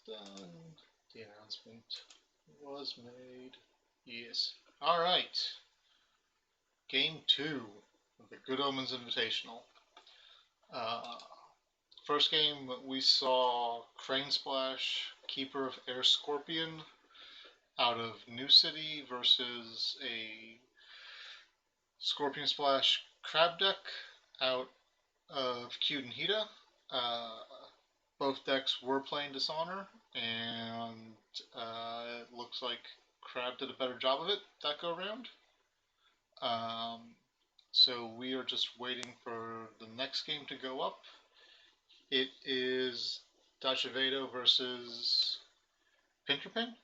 done. The announcement was made. Yes. Alright. Game 2 of the Good Omens Invitational. First game, we saw Crane Splash, Keeper of Air Scorpion, out of New City versus a Scorpion Splash Crab deck out of Cudenhita. Both decks were playing Dishonor, and it looks like Crab did a better job of it that go round. So we are just waiting for the next game to go up. It is Dacevedo versus Pintorpin.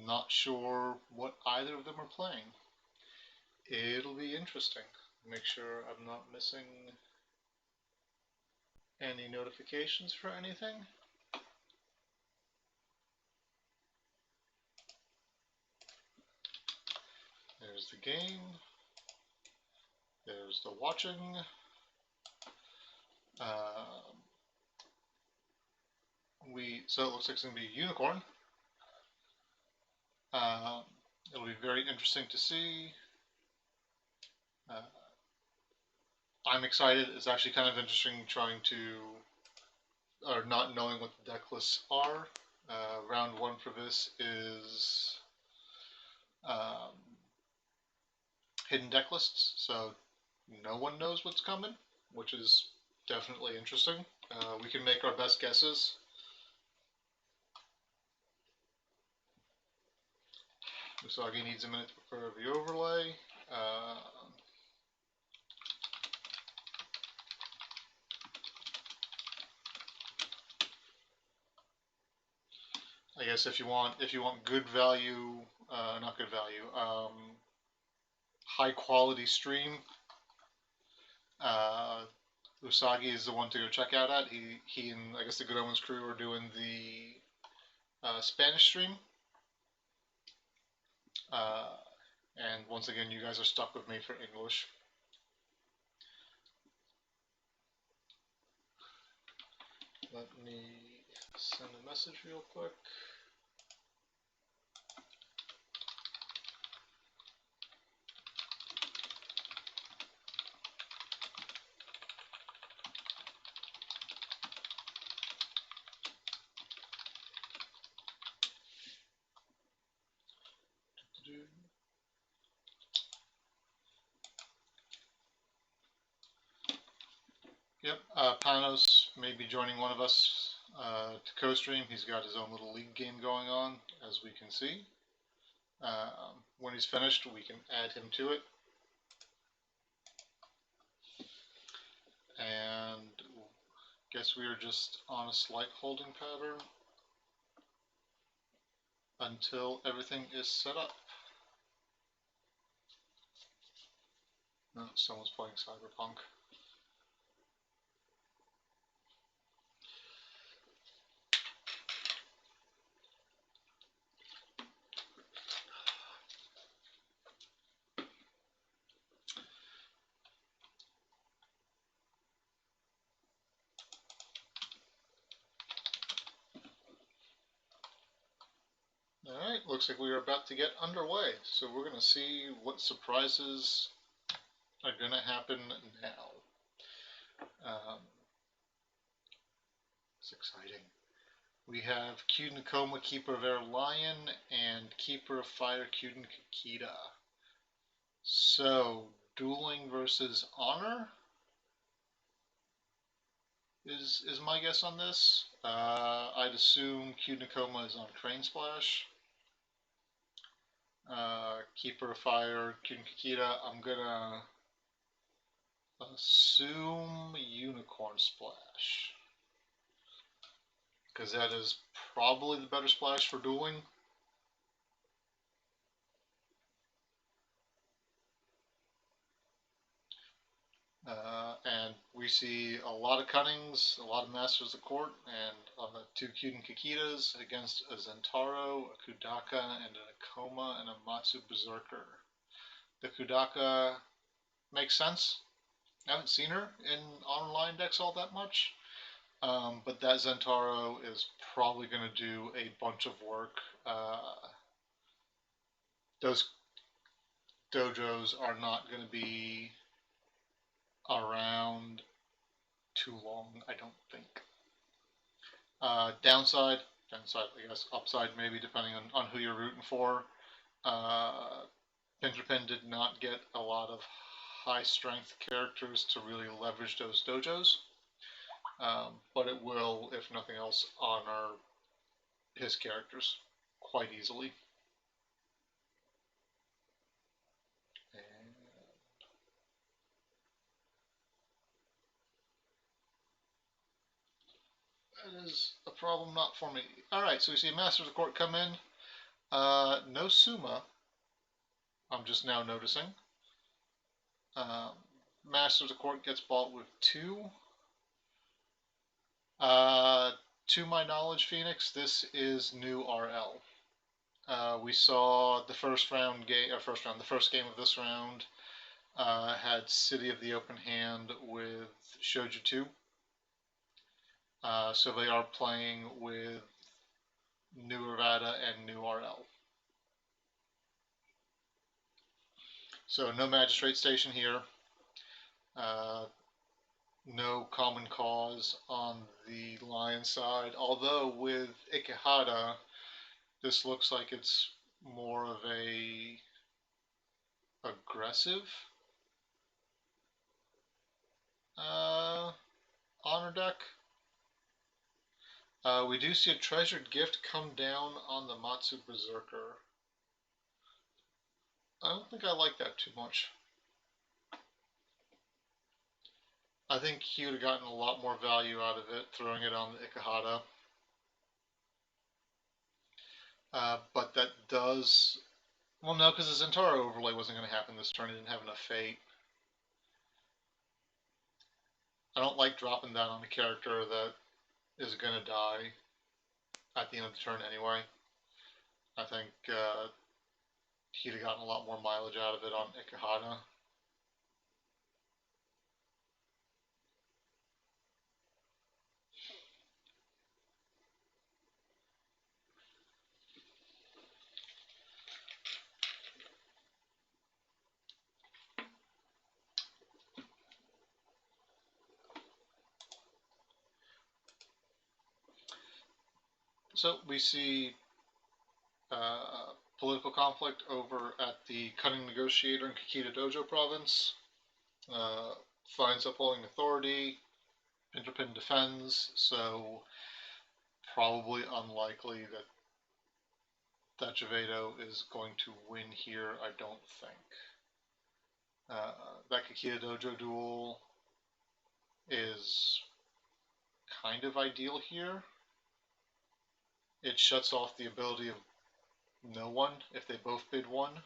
Not sure what either of them are playing. It'll be interesting. Make sure I'm not missing any notifications for anything. There's the game. There's the watching. So it looks like it's going to be a unicorn. It'll be very interesting to see. I'm excited. It's actually kind of interesting trying to, or not knowing what the deck lists are. Round 1 for this is hidden deck lists, so no one knows what's coming, which is definitely interesting. We can make our best guesses. Usagi needs a minute to prepare the overlay. I guess if you want good value, not good value, high quality stream, Usagi is the one to go check out at. He and I guess the Good Omens crew are doing the Spanish stream. And once again, you guys are stuck with me for English. Let me send a message real quick. Yep, Panos may be joining one of us to co-stream. He's got his own little league game going on, as we can see. When he's finished, we can add him to it. And guess we are just on a slight holding pattern until everything is set up. No, someone's playing Cyberpunk. Alright, looks like we are about to get underway, so we're going to see what surprises are going to happen now. It's exciting. We have Cudenakoma, Keeper of Air Lion, and Keeper of Fire, Cudenkakita. So, dueling versus honor is my guess on this. I'd assume Cudenakoma is on Crane Splash. Keeper of Fire, Cudenkakita, I'm gonna assume Unicorn Splash, because that is probably the better splash for dueling. And we see a lot of cuttings, a lot of Masters of Court, and 2 Cudenkakitas against a Zentaro, a Kudaka, and an Akoma, and a Matsu Berserker. The Kudaka makes sense. I haven't seen her in online decks all that much, But that Zentaro is probably going to do a bunch of work. Those dojos are not going to be around too long, I don't think. Downside, I guess, upside maybe, depending on who you're rooting for. Pintorpin did not get a lot of high strength characters to really leverage those dojos, but it will, if nothing else, honor his characters quite easily. That is a problem not for me. Alright, so we see Master of the Court come in. No Suma, I'm just now noticing. Um, Master of the Court gets bought with 2. To my knowledge, Phoenix, this is new RL. We saw the first game of this round had City of the Open Hand with Shoujo 2. So they are playing with new Errata and new RL. So no Magistrate Station here. No Common Cause on the Lion side, although with Ikehata, this looks like it's more of a aggressive honor deck. We do see a treasured gift come down on the Matsu Berserker. I don't think I like that too much. I think he would have gotten a lot more value out of it throwing it on the Ikehata. But that does... Well, no, because the Zentaro overlay wasn't going to happen this turn. It didn't have enough fate. I don't like dropping that on a character that is going to die at the end of the turn anyway. I think he'd have gotten a lot more mileage out of it on Ikehata. So we see political conflict over at the Cunning Negotiator in Kikita Dojo province. Finds upholding authority. Pintorpin defends, so probably unlikely that Dacevedo is going to win here, I don't think. That Kikita Dojo duel is kind of ideal here. It shuts off the ability of no one if they both bid 1.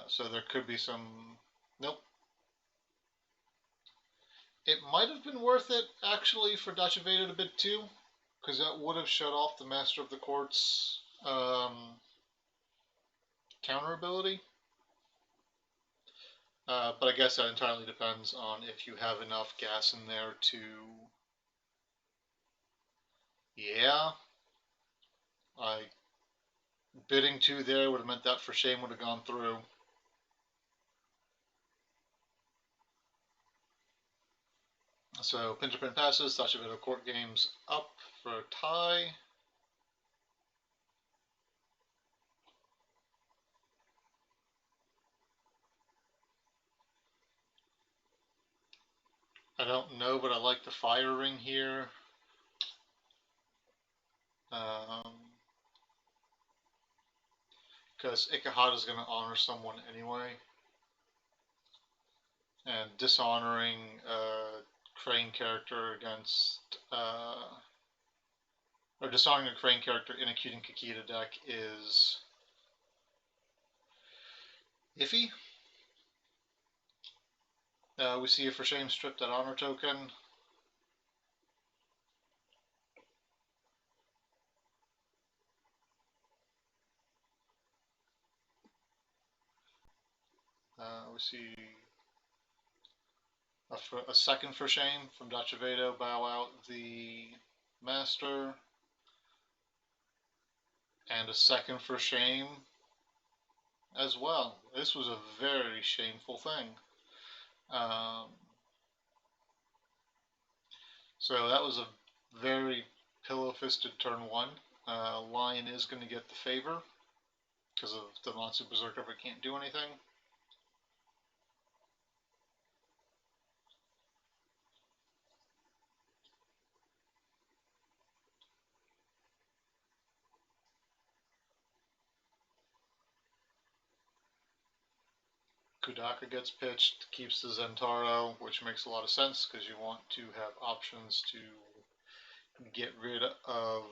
So there could be some... Nope. It might have been worth it, actually, for Dacevedo to bid 2, because that would have shut off the Master of the Court's counter ability. But I guess that entirely depends on if you have enough gas in there to... Yeah. Bidding 2 there would have meant that for shame would have gone through. So Pintorpin passes, Dacevedo Court Games up for a tie. I don't know, but I like the fire ring here. Because Ikehata is going to honor someone anyway. And dishonoring a Crane character against... or dishonoring a Crane character in a Kyuden Kikita deck is... iffy. We see a for shame strip that honor token. We see A second for shame from Dacevedo, bow out the master, and a second for shame as well. This was a very shameful thing. Um, so that was a very pillow-fisted turn one. Lion is going to get the favor because of the Monster Berserker, but can't do anything. Kudaka gets pitched, keeps the Zentaro, which makes a lot of sense because you want to have options to get rid of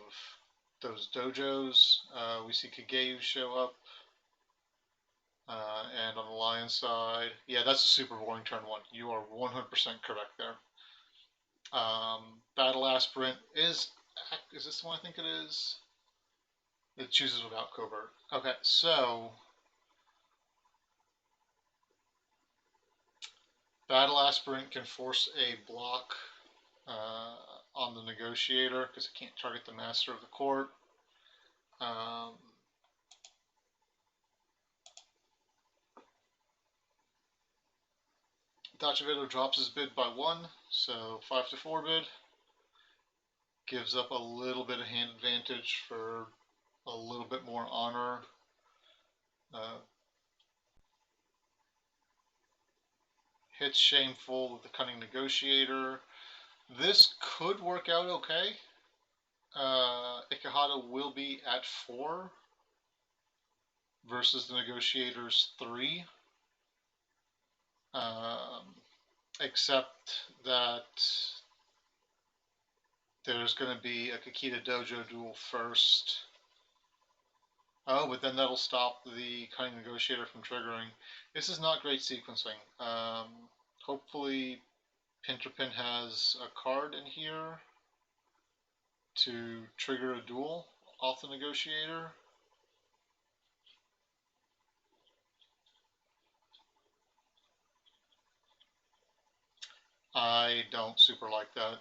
those dojos. We see Kageu show up. And on the Lion side, yeah, that's a super boring turn one. You are 100% correct there. Battle Aspirant is this the one I think it is? It chooses without covert. Okay, so Battle Aspirant can force a block on the Negotiator because it can't target the Master of the Court. Dacevedo drops his bid by 1, so 5 to 4 bid. Gives up a little bit of hand advantage for a little bit more honor. Hits Shameful with the Cunning Negotiator. This could work out okay. Ikehata will be at 4 versus the Negotiator's 3. Except that there's going to be a Kakita Dojo duel first. Oh, but then that'll stop the Cunning Negotiator from triggering. This is not great sequencing. Hopefully Pintorpin has a card in here to trigger a duel off the Negotiator. I don't super like that.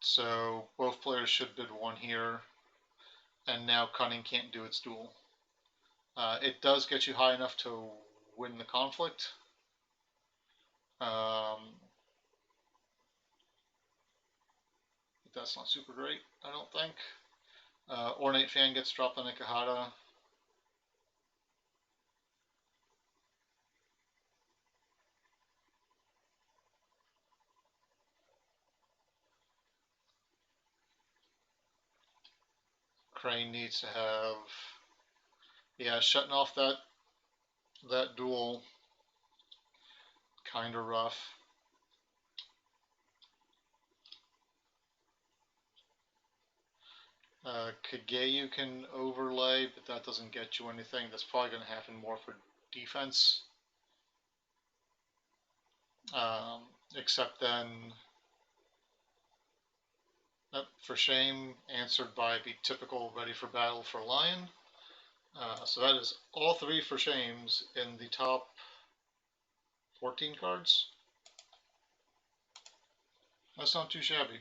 So both players should bid 1 here, and now Cunning can't do its duel. It does get you high enough to win the conflict. But that's not super great, I don't think. Ornate Fan gets dropped on Ikehata. Crane needs to have, yeah, shutting off that duel, kind of rough. Kageu can overlay, but that doesn't get you anything. That's probably going to happen more for defense. Except then, for shame, answered by Be Typical, Ready for Battle for Lion. So that is all 3 for shames in the top 14 cards. That's not too shabby.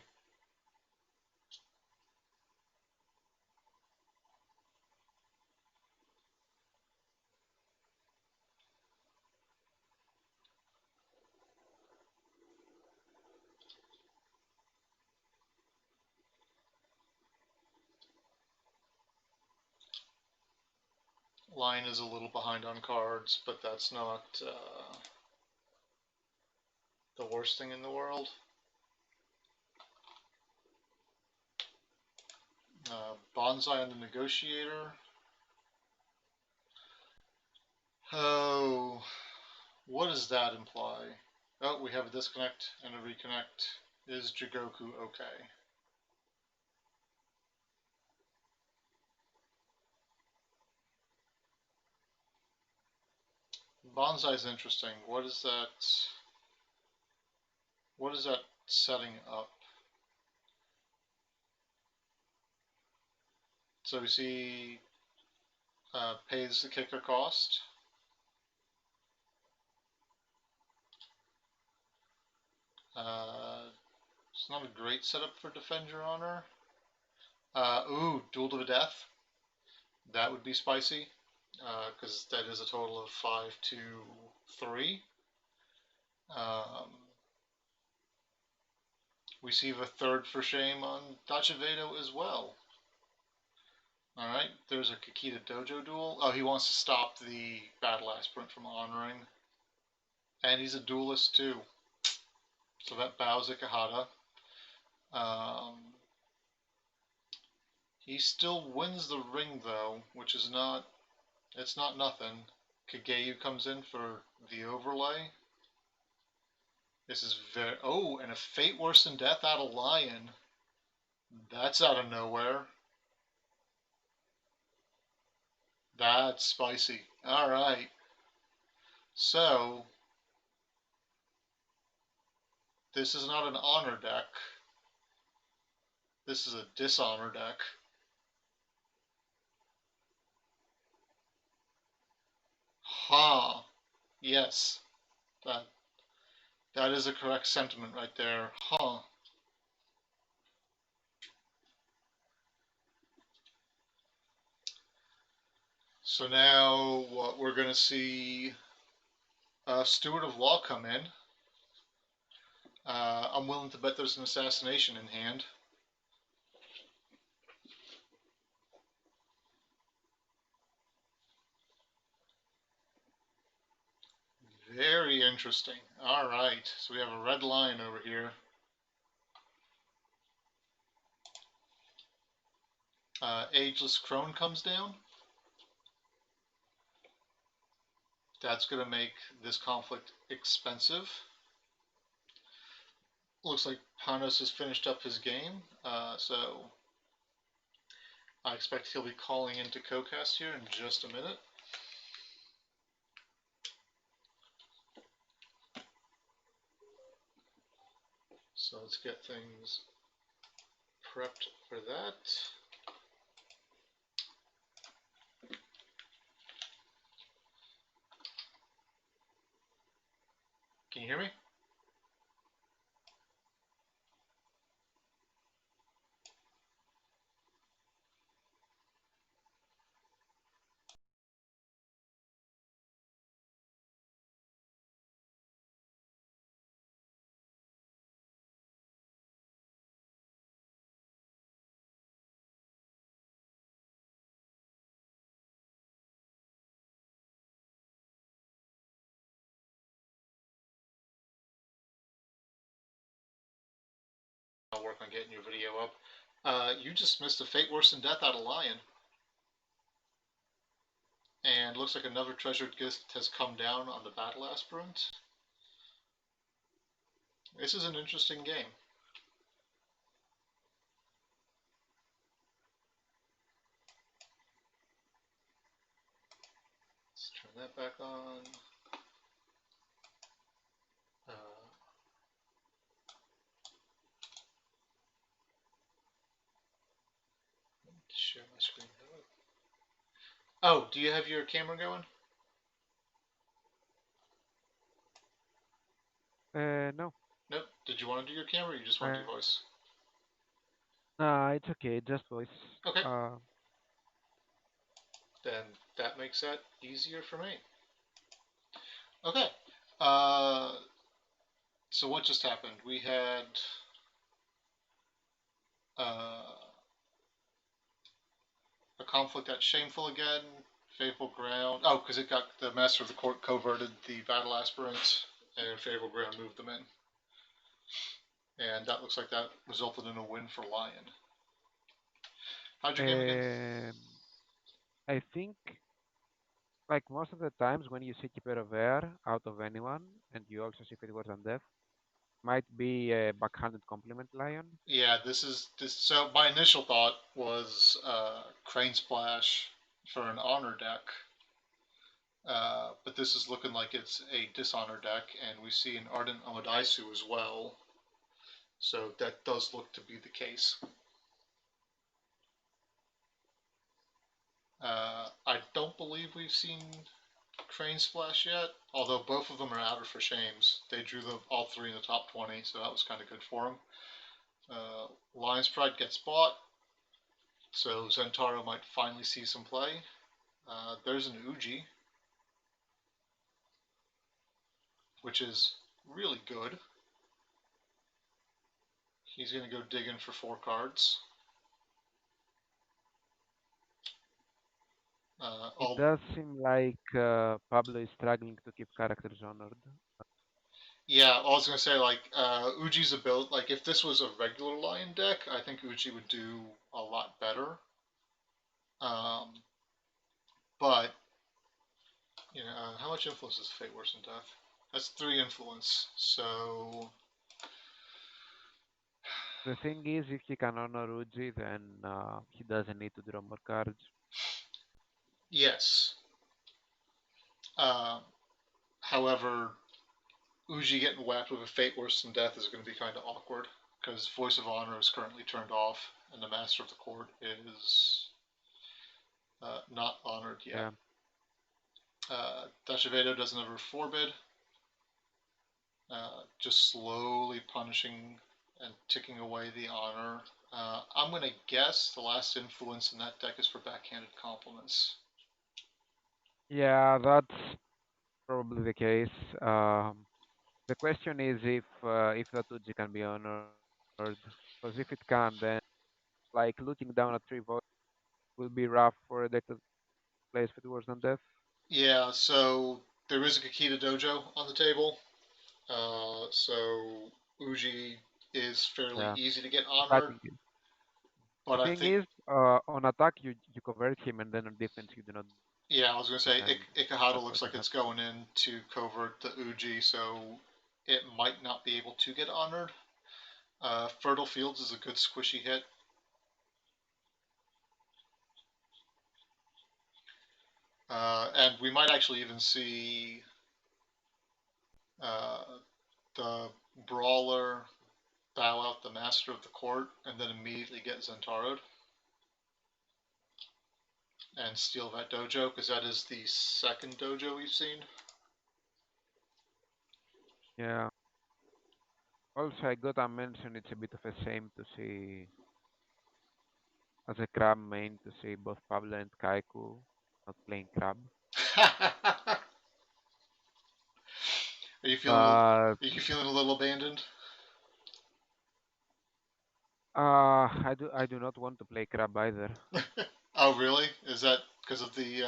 Lion is a little behind on cards, but that's not the worst thing in the world. Bonsai on the Negotiator. Oh, what does that imply? Oh, we have a disconnect and a reconnect. Is Jigoku okay? Bonsai is interesting. What is that? What is that setting up? So we see pays the kicker cost. It's not a great setup for Defend Your Honor. Duel to the Death. That would be spicy, because that is a total of 5 to 3. We see the third for shame on Dacevedo as well. Alright, there's a Kakita Dojo duel. Oh, he wants to stop the Battle Aspirant from honoring. And he's a duelist too. So that bows Ikehata. He still wins the ring though, which is not, it's not nothing. Kageyu comes in for the overlay. This is very, oh, and a Fate Worse Than Death out of Lion. That's out of nowhere. That's spicy. Alright. So, this is not an honor deck. This is a dishonor deck. Ha! Yes. That is a correct sentiment right there. Huh. So now what we're going to see Steward of Law come in. I'm willing to bet there's an assassination in hand. Very interesting. Alright, so we have a red lion over here. Ageless Crone comes down. That's going to make this conflict expensive. Looks like Panos has finished up his game, so I expect he'll be calling into CoCast here in just a minute. So let's get things prepped for that. Can you hear me? I'll work on getting your video up. You just missed a Fate Worse Than Death out of Lion. And looks like another treasured gift has come down on the Battle Aspirant. This is an interesting game. Let's turn that back on. Share my screen. Oh, do you have your camera going? No. Nope. Did you want to do your camera or you just want to do voice? It's okay, just voice. Okay. Then that makes that easier for me. Okay. So what just happened? We had a conflict at Shameful again. Faithful Ground. Oh, because it got the Master of the Court coverted the Battle Aspirant, and Faithful Ground moved them in. And that looks like that resulted in a win for Lion. How'd your game again? I think, like most of the times when you see Keeper of Air out of anyone, and you also see Fate Worse Than Death, might be a backhanded compliment Lion. Yeah, so my initial thought was Crane Splash for an honor deck. But this is looking like it's a dishonor deck, and we see an Ardent Amadaisu as well. So that does look to be the case. I don't believe we've seen Crane Splash yet, although both of them are outer for shames. They drew all three in the top 20, so that was kind of good for them. Lion's Pride gets bought, so Zentaro might finally see some play. There's an Uji, which is really good. He's going to go digging for 4 cards. It All does seem like Pablo is struggling to keep characters honored. Yeah, I was gonna say like Uji's ability. Like if this was a regular Lion deck, I think Uji would do a lot better. Um, but how much influence is Fate Worse Than Death? That's 3 influence. So The thing is, if he can honor Uji, then he doesn't need to draw more cards. yes. Uh, However, Uji getting whacked with a Fate Worse Than Death is going to be kind of awkward because Voice of Honor is currently turned off and the Master of the Court is not honored yet. Yeah. Dacevedo doesn't have a forbid. Just slowly punishing and ticking away the honor. I'm going to guess the last influence in that deck is for backhanded compliments. Yeah, that's probably the case. The question is if that Uji can be honored, because if it can, then like looking down at 3 votes will be rough for a deck that plays with worse than death. Yeah, so there is a Kakita Dojo on the table. So Uji is fairly Yeah, easy to get I honored, think but the I thing think, is, on attack you convert him, and then on defense you do not yeah, I was going to say defend. Ikehata That's looks what like can it's happen. going in to covert the Uji, so it might not be able to get honored. Fertile Fields is a good squishy hit. And we might actually even see uh, the Brawler bow out the Master of the Court and then immediately get Zentaro'd and steal that dojo, because that is the second dojo we've seen. Yeah. Also, I gotta mention it's a bit of a shame to see, as a crab main, to see both Pablo and Kaiku not playing crab. Are you feeling But are you feeling a little abandoned? I do not want to play crab either. Oh, really? Is that because of the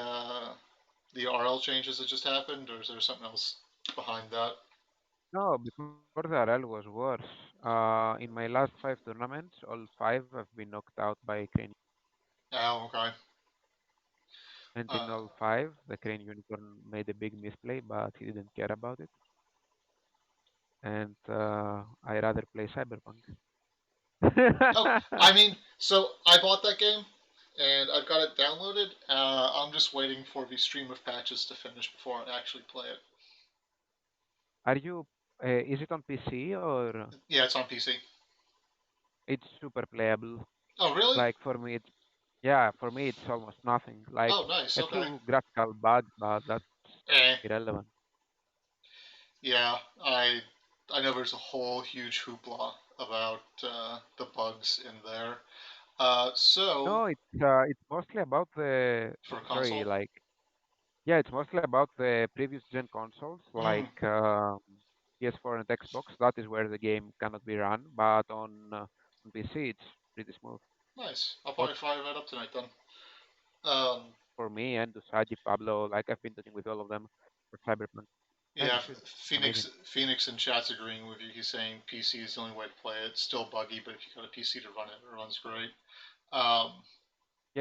RL changes that just happened, or is there something else behind that? No, before the RL was worse. In my last 5 tournaments, all 5 have been knocked out by Crane. Oh, okay. And in Uh, all 5, the Crane Unicorn made a big misplay, but he didn't care about it. And I rather play Cyberpunk. Oh, I mean, so I bought that game and I've got it downloaded. I'm just waiting for the stream of patches to finish before I actually play it. Are you? Is it on PC or Yeah, it's on PC. it's super playable? Oh, really? Like for me, it's yeah. For me, it's almost nothing. Like Oh, nice. a Okay. few graphical bugs, but that's Eh. irrelevant. Yeah, I know there's a whole huge hoopla about the bugs in there. So No, it's mostly about the for a sorry, console. like yeah, it's mostly about the previous gen consoles Mm, like PS4 and Xbox. That is where the game cannot be run, but on PC it's pretty smooth. nice. I'll Both probably fire that up tonight then. Um, for me and Usagi, Pablo. Like I've been talking with all of them for Cyberpunk, and yeah, you should. It's Phoenix amazing. Phoenix in chat's agreeing with you. He's saying PC is the only way to play it. It's still buggy, but if you got a PC to run it, it runs great. Um,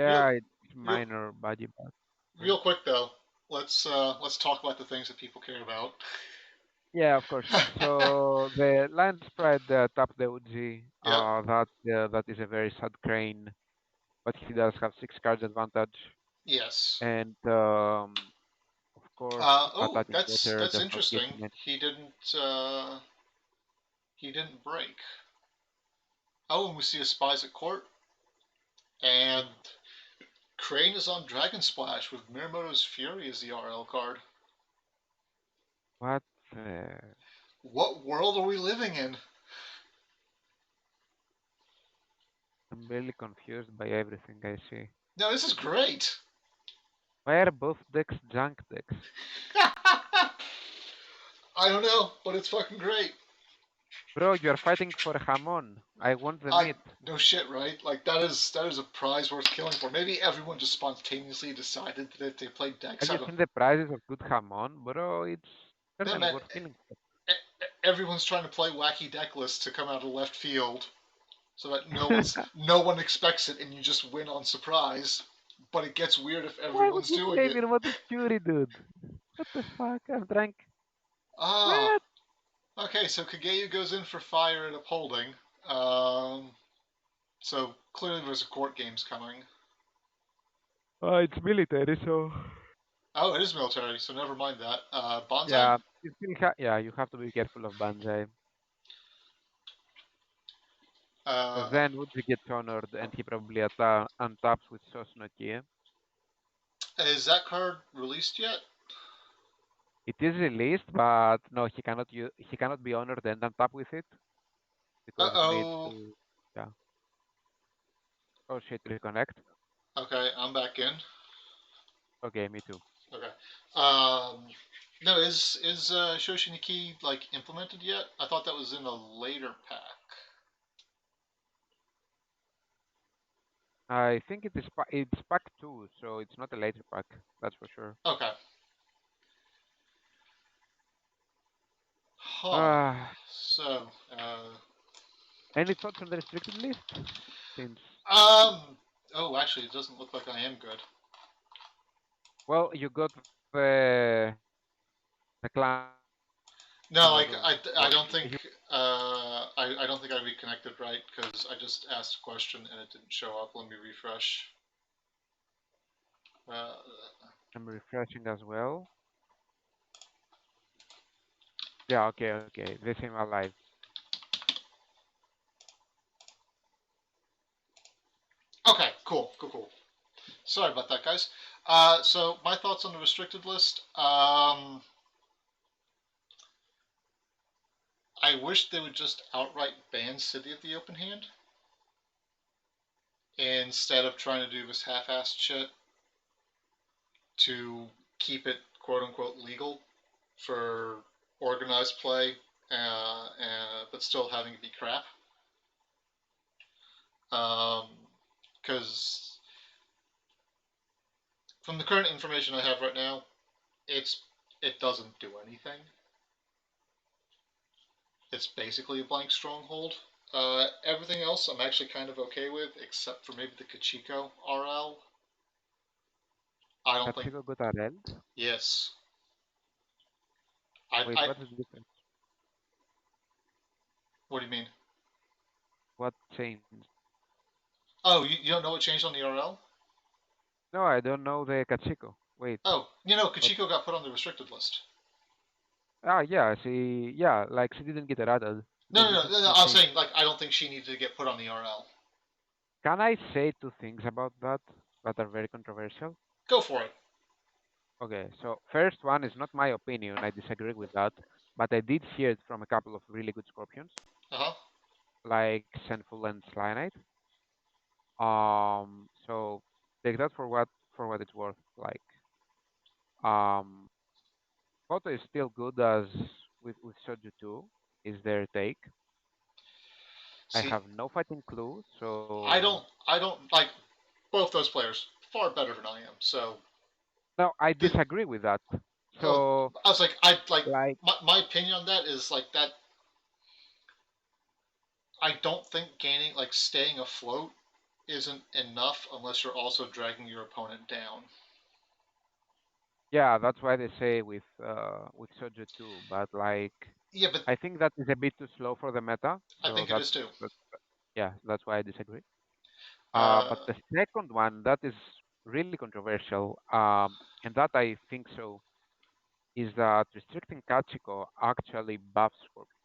real Yeah, it's real minor budget, but yeah. real quick though, let's talk about the things that people care about. Yeah, of course. So the land spread top the Uji, Yep. that is a very sad crane, but he does have 6 cards advantage, Yes. and of course Oh, attacking water that's does not get interesting. him any. He didn't break. Oh, and we see a spies at court, and Crane is on Dragon Splash with Miyamoto's Fury as the RL card. What? Uh, What world are we living in? I'm really confused by everything I see. No, this is great. Why are both decks junk decks? I don't know, but it's fucking great. Bro, you are fighting for Hamon. I want the I meat. no shit, right? Like that is a prize worth killing for. Maybe everyone just spontaneously decided that if they played decks Have you out of seen the prices of good Hamon? Bro, it's no certainly man, worth killing for. everyone's trying to play wacky deck lists to come out of left field so that no one expects it and you just win on surprise. But it gets weird if Why would everyone's you doing play it. Mirmotic Fury, dude? What the fuck? I'm drunk. Ah, What? okay. So Kageyu goes in for fire and upholding. Um, so clearly there's a court games coming. It's military, so. Oh, it is military, so never mind that. Bonsai. Yeah, you still yeah, you have to be careful of Banzai. Because Uh, then Uji gets honored and he probably untaps with Sosnoki. is that card released yet? It is released, but no, he cannot be honored and untap with it Uh because it needs oh. to. Yeah. Oh shit, reconnect. Okay, I'm back in. Okay, me too. Okay. Um, no, is Shoshiniki like implemented yet? I thought that was in a later pack. I think it's pack two, so it's not a later pack. That's for sure. Okay. Huh. Ah, So, any thoughts on the restricted list? Since oh, actually, it doesn't look like I am good. well, you got the clan No, of like I or don't think you I don't think I reconnected right because I just asked a question and it didn't show up. Let me refresh. Uh, I'm refreshing as well. Yeah, okay. They seem alive. okay, cool. Sorry about that, guys. So my thoughts on the restricted list. I wish they would just outright ban City of the Open Hand instead of trying to do this half-assed shit to keep it quote unquote legal for organized play, but still having it be crap. Because from the current information I have right now, it doesn't do anything. It's basically a blank stronghold. Everything else I'm actually kind of okay with, except for maybe the Kachiko RL. I don't think. Katsiko got RL. Yes. I. Wait, I. what's the difference? What do you mean? What changed? Oh, you don't know what changed on the RL? No, I don't know the Kachiko. Wait, Oh, what? Kachiko got put on the restricted list. Ah, yeah, like she didn't get rattled No, because no, this no, was no, no. the I was thing. saying like I don't think she needed to get put on the RL. Can I say two things about that are very controversial? Go for it. Okay, so first one is not my opinion. I disagree with that, but I did hear it from a couple of really good scorpions, Uh huh. like Senful and Slynite. So take that for what it's worth. Like, um, Koto is still good as with Soju 2 is their take. I See, have no fighting clue, I so don't. I don't like both those players far better than I am. So no, I the disagree with that. oh, So I was like I like like my opinion on that is like that. I don't think gaining like staying afloat isn't enough unless you're also dragging your opponent down. yeah, that's why they say with Soju 2, but like Yeah, but I think that is a bit too slow for the meta, I so think it is too. that's yeah, that's why I disagree. But Uh, the second one that is really controversial, and that I think so is that restricting Kachiko actually buffs Scorpion.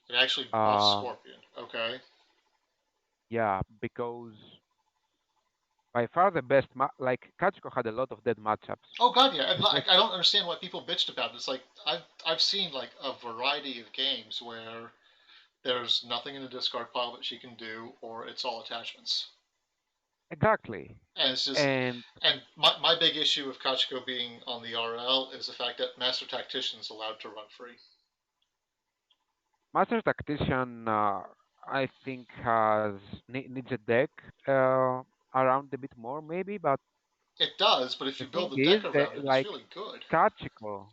it actually buffs Um, Scorpion. Okay. yeah, because by far the best. Like Kachiko had a lot of dead matchups, Oh God, yeah, and like especially I don't understand why people bitched about it. It's like I've seen like a variety of games where there's nothing in the discard pile that she can do, or it's all attachments. exactly. And it's just, And and my big issue with Kachiko being on the RL is the fact that Master Tactician's allowed to run free. Master Tactician, I think needs a deck uh, around a bit more maybe, but It does, but if the you build thing the is deck that around it, it's like really good. Kachiko,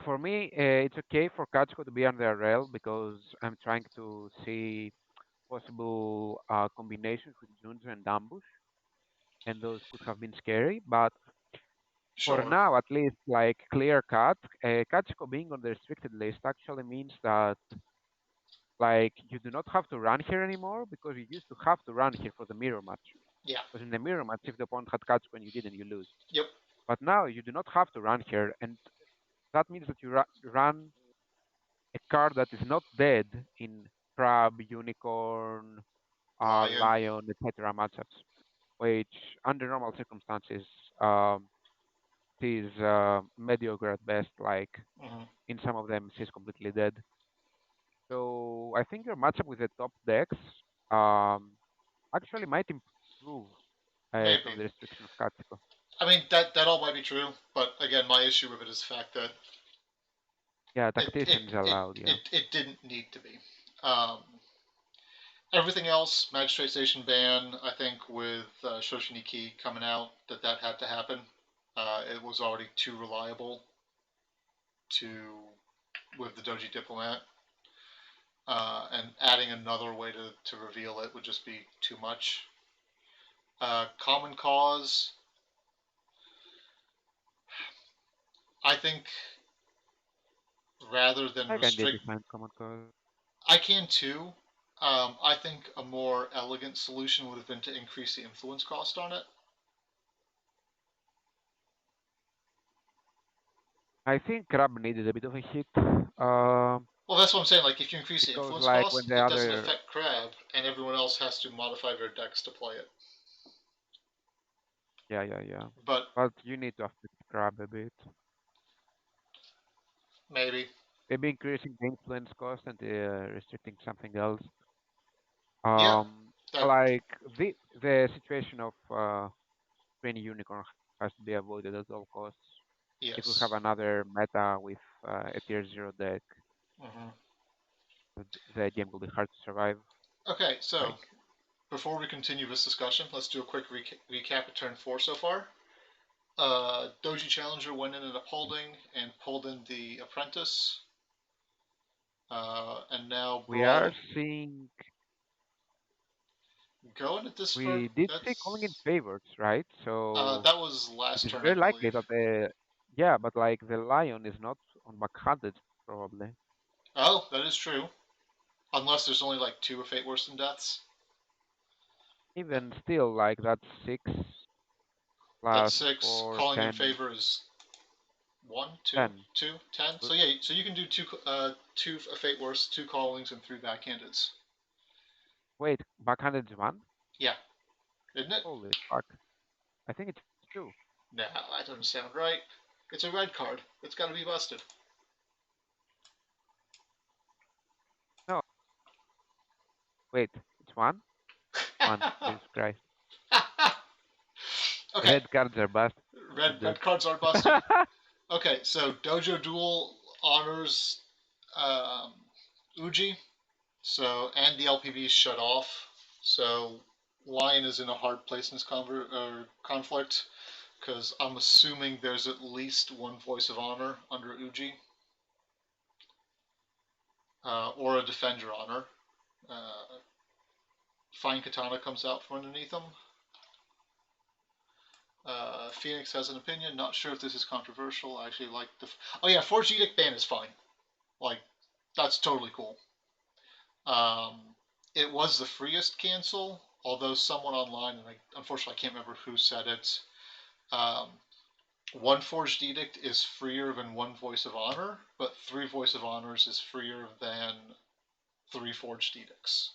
for me, it's okay for Kachiko to be on the RL because I'm trying to see possible combinations with Junjo and Ambush, and those could have been scary. But for Sure. now, at least, like clear cut, Kachiko being on the restricted list actually means that like you do not have to run here anymore because you used to have to run here for the mirror match. Yeah. Because in the mirror match, if the opponent had Kachiko and you didn't, you lose. Yep. But now you do not have to run here, and that means that you run a card that is not dead in Crab, Unicorn, Lion. Lion, etc. matchups, which under normal circumstances um, is mediocre at best. Like Hmm. in some of them, she's completely dead. So I think your matchup with the top decks um, actually might improve from Maybe. the restriction of Katsuko. I mean that all might be true, but again, my issue with it is the fact that Yeah, it it Tactician is it allowed. Yeah, it didn't need to be. Um, Everything else, Magistrate Station ban, I think with Shoshiniki coming out, that had to happen. It was already too reliable to with the Doji Diplomat, and adding another way to reveal it would just be too much. Common Cause, I think rather than I can get restrict, behind Common Cause. I can too. I think a more elegant solution would have been to increase the influence cost on it. I think Crab needed a bit of a hit Well, that's what I'm saying. Like, if you increase the because influence like when cost, the it doesn't other affect Crab, and everyone else has to modify their decks to play it. yeah, But but you need to affect Crab a bit. maybe, Maybe increasing the influence cost and restricting something else. yeah, Um, that like the situation of Train Unicorn has to be avoided at all costs. If we yes. have another meta with a tier zero deck, Hmm. the game will be hard to survive. Okay, so Like before we continue this discussion, let's do a quick recap of turn four so far. Doji Challenger went in an upholding and pulled in the Apprentice, and now we are Brawl seeing, going at this for we did see calling in that's favorites, right? So that was it last is turn, I very likely believe. that the yeah, but like the lion is not on backhanded probably. Oh, that is true. Unless there's only like two of Fate Worse Than Deaths. Even still, like that's six That's plus six. four, Calling in 10, favor is one, two, 10. 10. Uh, So yeah, so you can do two of Fate Worse, two callings, and three backhandeds. Wait, backhanded is one? Yeah, isn't it? Holy fuck! I think it's two. Nah, that doesn't sound right. It's a red card. It's got to be busted. No, wait, it's one. One. Jesus Christ! Okay, Red cards are busted. red cards are busted. Okay, so Dojo Duel honors um, Uji. So and the LPV is shut off. So Lion is in a hard place in this conflict because I'm assuming there's at least one voice of honor under Uji, or a defend your honor. Uh, Fine Katana comes out from underneath him. Phoenix has an opinion. Not sure if this is controversial. I actually like the. Oh yeah, Forged Edict ban is fine. Like that's totally cool. Um, it was the freest cancel, although someone online, and I unfortunately I can't remember who said it. Um, one Forged Edict is freer than one Voice of Honor, but three Voice of Honors is freer than three Forged Edicts.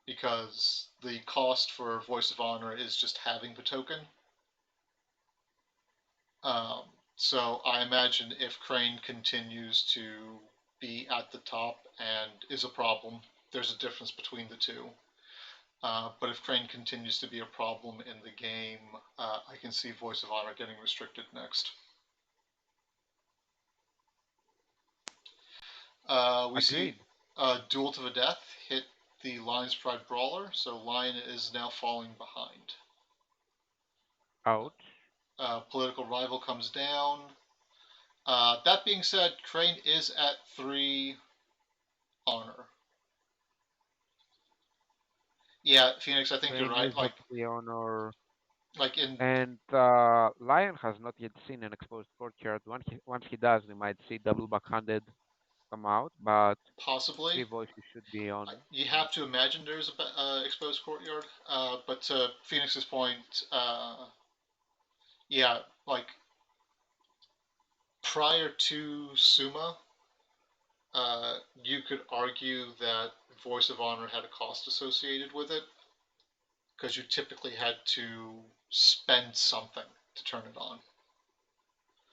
because the cost for Voice of Honor is just having the token. Um, so I imagine if Crane continues to be at the top and is a problem, there's a difference between the two. But if Crane continues to be a problem in the game, I can see Voice of Honor getting restricted next. We see Agreed. Duel to the Death hit the Lion's Pride Brawler, so Lion is now falling behind. Ouch. Political Rival comes down. That being said, Crane is at 3 honor. Yeah, Phoenix, I think you're Crane right. is at the honor, Like in and Lion has not yet seen an exposed courtyard. Once he does, we might see double backhanded come out, but possibly, three voices should be you on have to imagine there's a exposed courtyard. But to Phoenix's point, yeah, like prior to Suma, you could argue that Voice of Honor had a cost associated with it because you typically had to spend something to turn it on.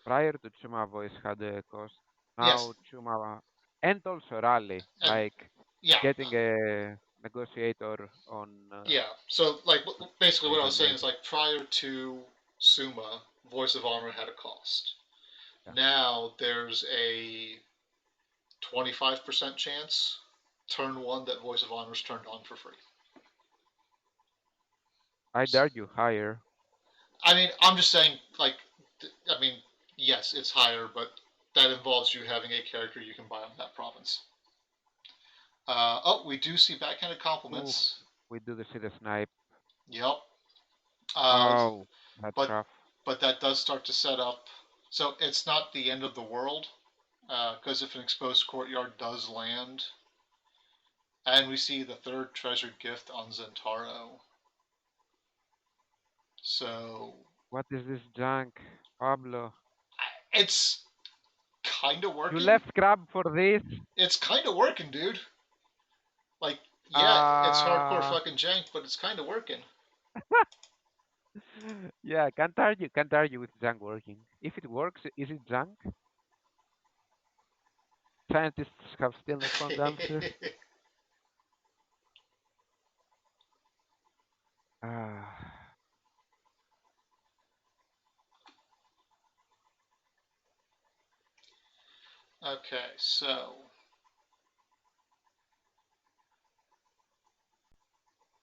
prior to Chuma voice had a cost. Yes, Now Chuma and also Rally, and like yeah, getting a negotiator on yeah. So like basically what I even was saying is maybe. like prior to Suma, Voice of Honor had a cost. Yeah. Now there's a 25% chance turn one that Voice of Honor is turned on for free. I'd argue higher. I mean, I'm just saying, like, I mean, yes, it's higher, but that involves you having a character you can buy on that province. Oh, we do see backhanded Ooh, compliments. we do the see the snipe. Yep. Uh, Oh, that's but rough. but that does start to set up. So it's not the end of the world, because if an exposed courtyard does land, and we see the third treasured gift on Zentaro. So What is this junk, Pablo? it's kind of You working. left Crab for this? It's kind of working, dude. Like, yeah, it's hardcore Uh fucking jank, but it's kind of working. yeah, can't argue with junk working. If it works, is it junk? Scientists have still not found the answer. Ah, Okay, so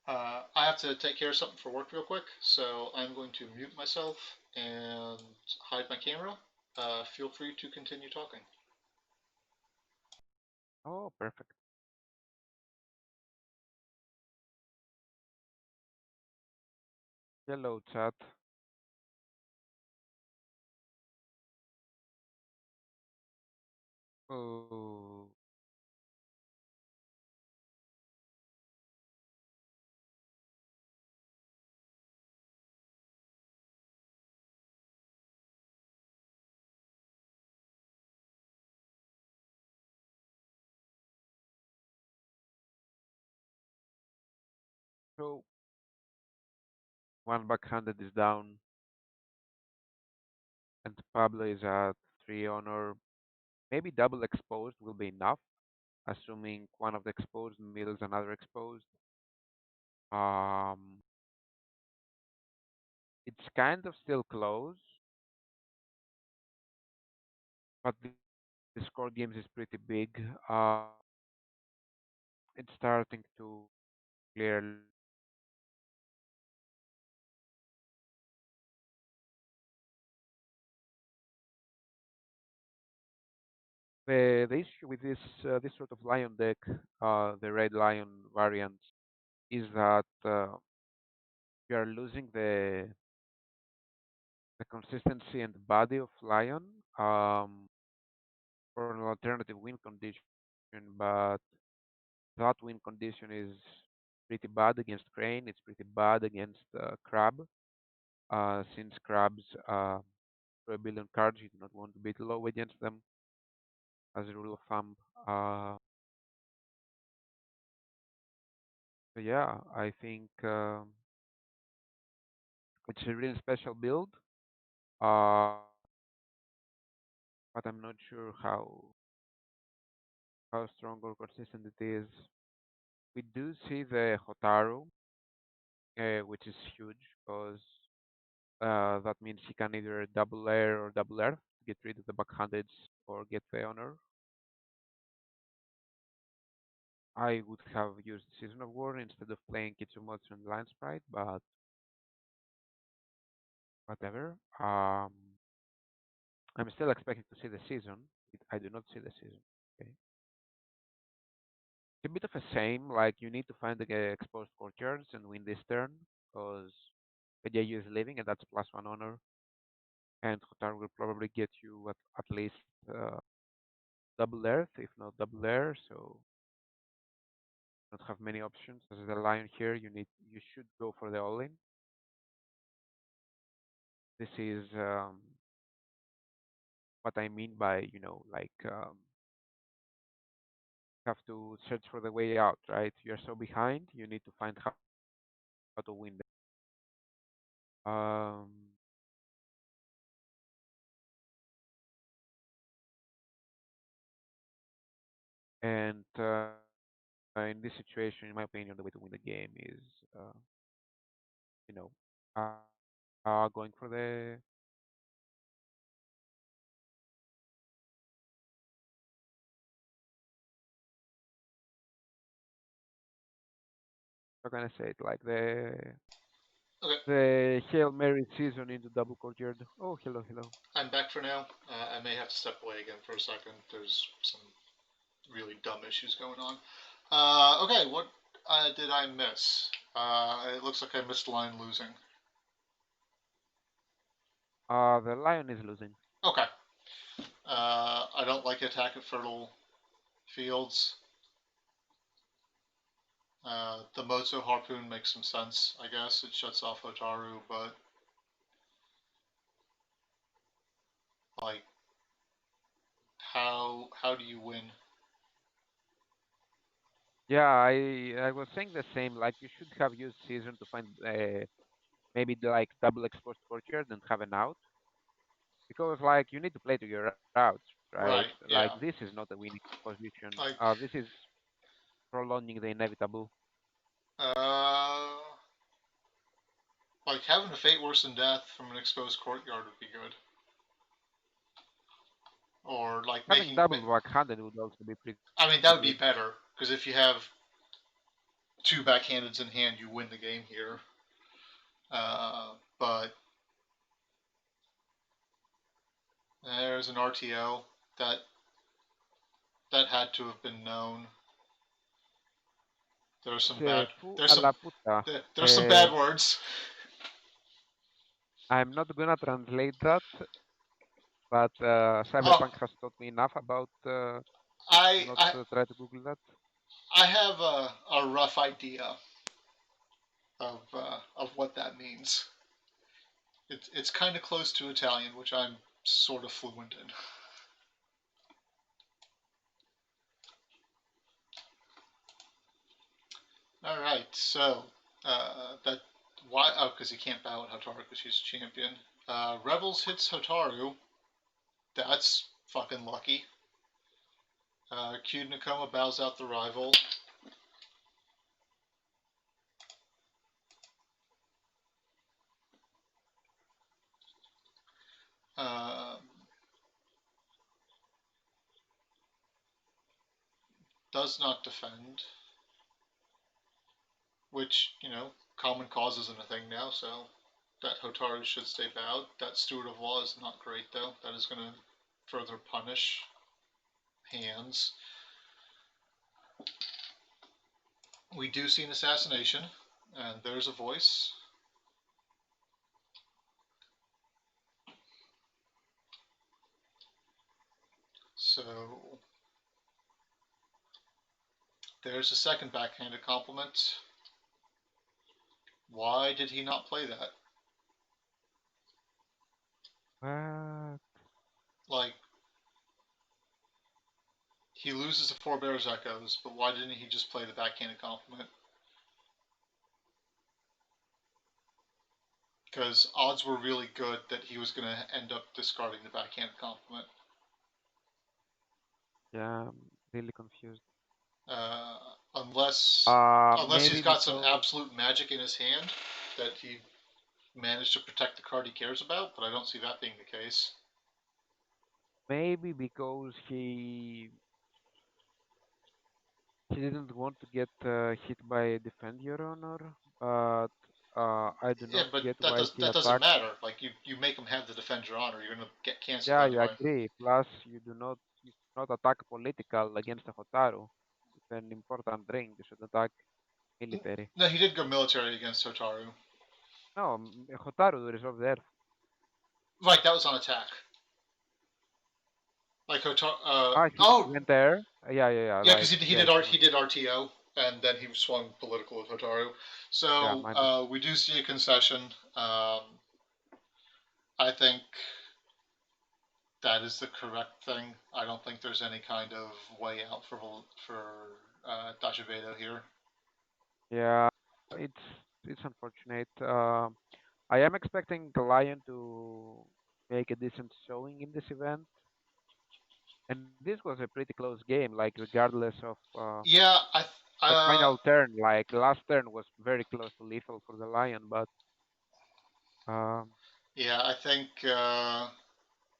I have to take care of something for work real quick, so I'm going to mute myself and hide my camera. Feel free to continue talking. oh, perfect. Hello, chat. Oh, so one backhanded is down, and Pablo is at three honor. Maybe double exposed will be enough, assuming one of the exposed mills another exposed. Um, it's kind of still close, but the score games is pretty big. It's starting to clear. The issue with this sort of lion deck, the red lion variant, is that you are losing the consistency and body of lion for an alternative win condition, but that win condition is pretty bad against crane. It's pretty bad against crab, since crabs throw a billion cards, you do not want to beat low against them as a rule of thumb. Uh, So yeah, I think it's a really special build. Uh, but I'm not sure how strong or consistent it is. We do see the Hotaru, which is huge because that means he can either double air or double earth to get rid of the backhandeds or get the honor. I would have used Season of War instead of playing Kitsumotsu and Lion Sprite, but whatever. I'm still expecting to see the season. I do not see the season. Okay. It's a bit of a same. Like you need to find the exposed courtyards and win this turn because Kajayu is leaving and that's +1 honor. And Hotar will probably get you at least uh, double earth, if not double air. So don't have many options. As the lion here, you should go for the all in. This is what I mean by like have to search for the way out, right? You're so behind, you need to find how to win. And in this situation, in my opinion, the way to win the game is, uh, you know, going for the, how can I say it, like Okay, the Hail Mary season into double courtyard. Oh, hello, hello. I'm back for now. I may have to step away again for a second. There's some really dumb issues going on. Okay, what did I miss? It looks like I missed line losing. The lion is losing. Okay. I don't like attack at fertile fields. The Mozo harpoon makes some sense, I guess. It shuts off Hotaru, but like, how do you win? Yeah, I was saying the same. Like you should have used season to find maybe like double exposed courtyard and have an out because like you need to play to your outs, right? Right. Like Yeah. this is not a winning position. Like, This is prolonging the inevitable. uh, like having a fate worse than death from an exposed courtyard would be good, or like Having making. double backhanded would also be pretty I mean, that would be good. better because if you have two backhandeds in hand, you win the game here. But there's an RTO that that had to have been known. There's some bad. Fu There's some. alla puta. There's some bad words. I'm not gonna translate that, but Oh, Cyberpunk has taught me enough about to I not I try to Google that. I have a rough idea of what that means. It's kind of close to Italian, which I'm sort of fluent in. All right, so that why? Oh, because he can't bow at Hotaru because she's champion. Rebels hits Hotaru. That's fucking lucky. Kyud Nakoma bows out the rival. Um, does not defend, which common cause isn't a thing now, so that Hotaru should stay bowed. That Steward of Law is not great though. That is going to further punish hands. We do see an assassination, and there's a voice. So there's a second backhanded compliment. Why did he not play that? What? Like, he loses the Four Bears Echoes, but why didn't he just play the backhanded compliment? because odds were really good that he was going to end up discarding the backhand compliment. Yeah, I'm really confused. Uh, unless he's Maybe got some because absolute magic in his hand that he managed to protect the card he cares about, but I don't see that being the case. he didn't want to get hit by Defend Your Honor, but I do Yeah, not but get that why does he that doesn't attacked. matter. Like you make him have the defend your honor, you're gonna get canceled Yeah, I anyway. agree. Plus, you should not attack political against a Hotaru. It's an important ring. You should attack military. No, he did go military against Hotaru. No, Hotaru resolve there. Right, that was on attack. Like Hotaru. He went there. Yeah. Yeah, because Like, he yeah, did he did RTO, and then he swung political with Hotaru. yeah, So my bad. we do see a concession. I think that is the correct thing. I don't think there's any kind of way out for Dacevedo here. Yeah, it's it's unfortunate. I am expecting the Lion to make a decent showing in this event, and this was a pretty close game. Like regardless of Yeah, the uh, final turn, like last turn was very close to lethal for the Lion, but um, yeah, I think.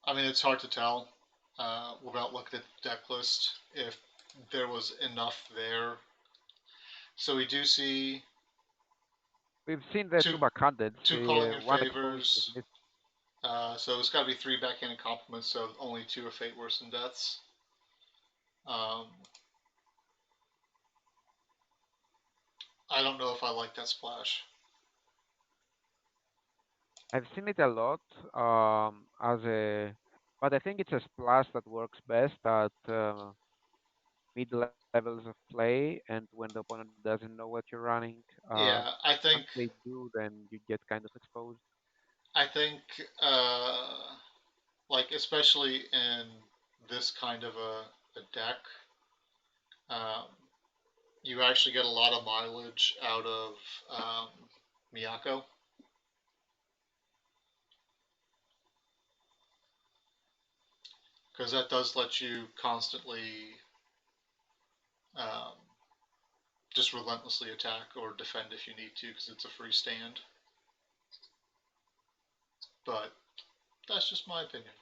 I mean, it's hard to tell without looking at the deck list if there was enough there. So we do see we've seen the two two backhanded. two calling in One exposed was favors. missed. So it's got to be three backhanded compliments. So only two are fate worse than deaths. Um, I don't know if I like that splash. I've seen it a lot as a, but I think it's a splash that works best at mid levels of play and when the opponent doesn't know what you're running. Yeah, Once they do, then you get kind of exposed. I think like especially in this kind of a deck, um, you actually get a lot of mileage out of um, Miyako because that does let you constantly um, just relentlessly attack or defend if you need to because it's a free stand. But that's just my opinion.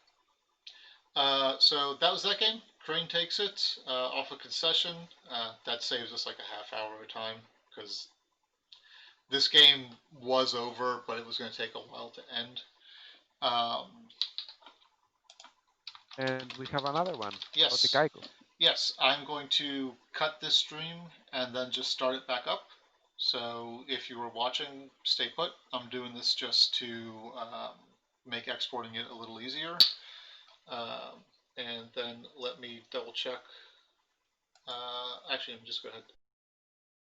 So that was that game. Crane takes it off a concession. That saves us like a half hour of time because this game was over, but it was going to take a while to end. Um, And we have another one, yes, Otikaiko. yes, I'm going to cut this stream and then just start it back up. So if you were watching, stay put. I'm doing this just to make exporting it a little easier. Um, and then let me double check. Actually, I'm just go ahead.